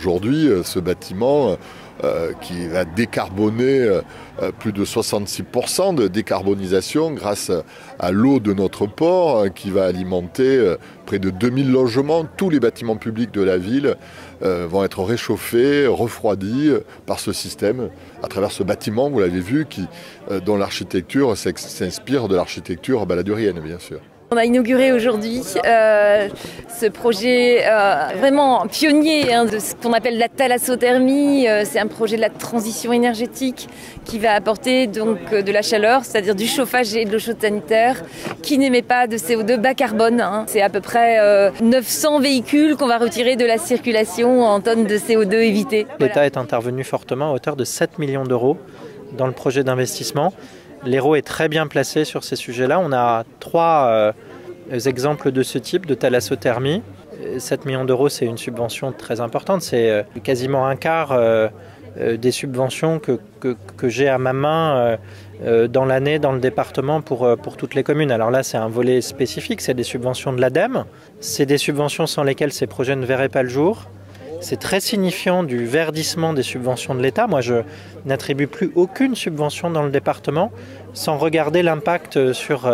Aujourd'hui, ce bâtiment qui va décarboner plus de 66% de décarbonisation grâce à l'eau de notre port qui va alimenter près de 2000 logements. Tous les bâtiments publics de la ville vont être réchauffés, refroidis par ce système à travers ce bâtiment, vous l'avez vu, dont l'architecture s'inspire de l'architecture baladurienne, bien sûr. On a inauguré aujourd'hui ce projet vraiment pionnier de ce qu'on appelle la thalassothermie. C'est un projet de la transition énergétique qui va apporter donc de la chaleur, c'est-à-dire du chauffage et de l'eau chaude sanitaire, qui n'émet pas de CO2 bas carbone. C'est à peu près 900 véhicules qu'on va retirer de la circulation en tonnes de CO2 évitées. L'État est intervenu fortement à hauteur de 7 millions d'euros dans le projet d'investissement. L'Hérault est très bien placé sur ces sujets-là. On a 3 exemples de ce type de thalassothermie. 7 millions d'euros, c'est une subvention très importante. C'est quasiment un quart des subventions que j'ai à ma main dans l'année dans le département pour toutes les communes. Alors là, c'est un volet spécifique, c'est des subventions de l'ADEME. C'est des subventions sans lesquelles ces projets ne verraient pas le jour. C'est très signifiant du verdissement des subventions de l'État. Moi, je n'attribue plus aucune subvention dans le département sans regarder l'impact sur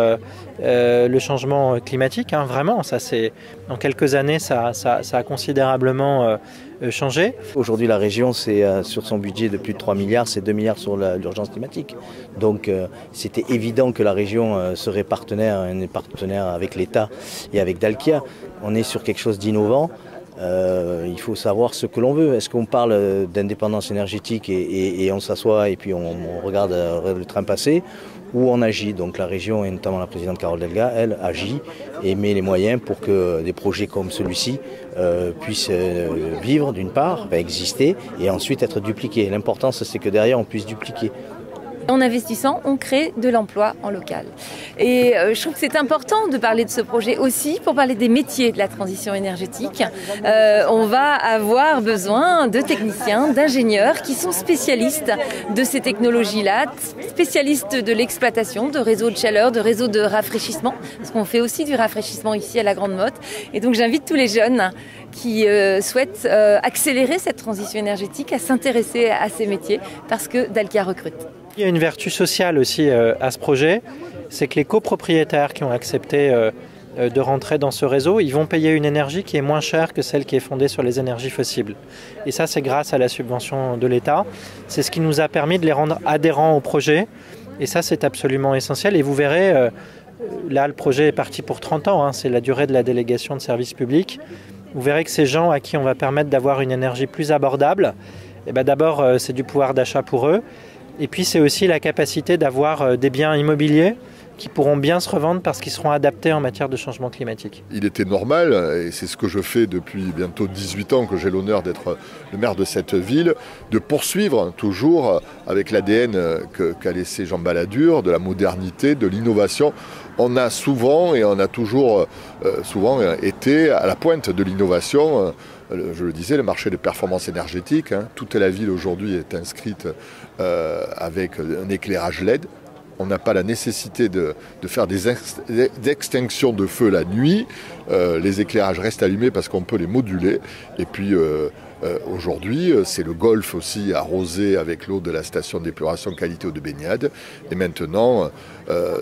le changement climatique. Vraiment, ça, en quelques années, ça a considérablement changé. Aujourd'hui, la région, c'est sur son budget de plus de 3 milliards, c'est 2 milliards sur l'urgence climatique. Donc, c'était évident que la région serait partenaire avec l'État et avec Dalkia. On est sur quelque chose d'innovant. Il faut savoir ce que l'on veut. Est-ce qu'on parle d'indépendance énergétique et on s'assoit et puis on regarde le train passer, ou on agit? Donc la région et notamment la présidente Carole Delga, elle agit et met les moyens pour que des projets comme celui-ci puissent vivre d'une part, exister et ensuite être dupliqués. L'important c'est que derrière on puisse dupliquer. En investissant, on crée de l'emploi en local. Et je trouve que c'est important de parler de ce projet aussi pour parler des métiers de la transition énergétique. On va avoir besoin de techniciens, d'ingénieurs qui sont spécialistes de ces technologies-là, spécialistes de l'exploitation, de réseaux de chaleur, de réseaux de rafraîchissement, parce qu'on fait aussi du rafraîchissement ici à la Grande Motte. Et donc j'invite tous les jeunes qui souhaitent accélérer cette transition énergétique à s'intéresser à ces métiers parce que Dalkia recrute. Il y a une vertu sociale aussi à ce projet, c'est que les copropriétaires qui ont accepté de rentrer dans ce réseau, ils vont payer une énergie qui est moins chère que celle qui est fondée sur les énergies fossiles. Et ça, c'est grâce à la subvention de l'État. C'est ce qui nous a permis de les rendre adhérents au projet. Et ça, c'est absolument essentiel. Et vous verrez, là, le projet est parti pour 30 ans. C'est la durée de la délégation de service public. Vous verrez que ces gens à qui on va permettre d'avoir une énergie plus abordable, d'abord, c'est du pouvoir d'achat pour eux. Et puis c'est aussi la capacité d'avoir des biens immobiliers qui pourront bien se revendre parce qu'ils seront adaptés en matière de changement climatique. Il était normal, et c'est ce que je fais depuis bientôt 18 ans que j'ai l'honneur d'être le maire de cette ville, de poursuivre toujours avec l'ADN qu'a laissé Jean Balladur, de la modernité, de l'innovation. On a souvent et on a toujours été à la pointe de l'innovation. Je le disais, le marché de performance énergétique, toute la ville aujourd'hui est inscrite avec un éclairage LED. On n'a pas la nécessité de faire des extinctions de feu la nuit. Les éclairages restent allumés parce qu'on peut les moduler. Et puis aujourd'hui, c'est le golf aussi arrosé avec l'eau de la station d'épuration qualité eau de baignade. Et maintenant,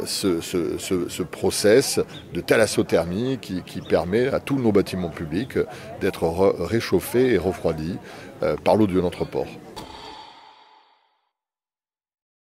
ce process de thalassothermie qui permet à tous nos bâtiments publics d'être réchauffés et refroidis par l'eau de notre port.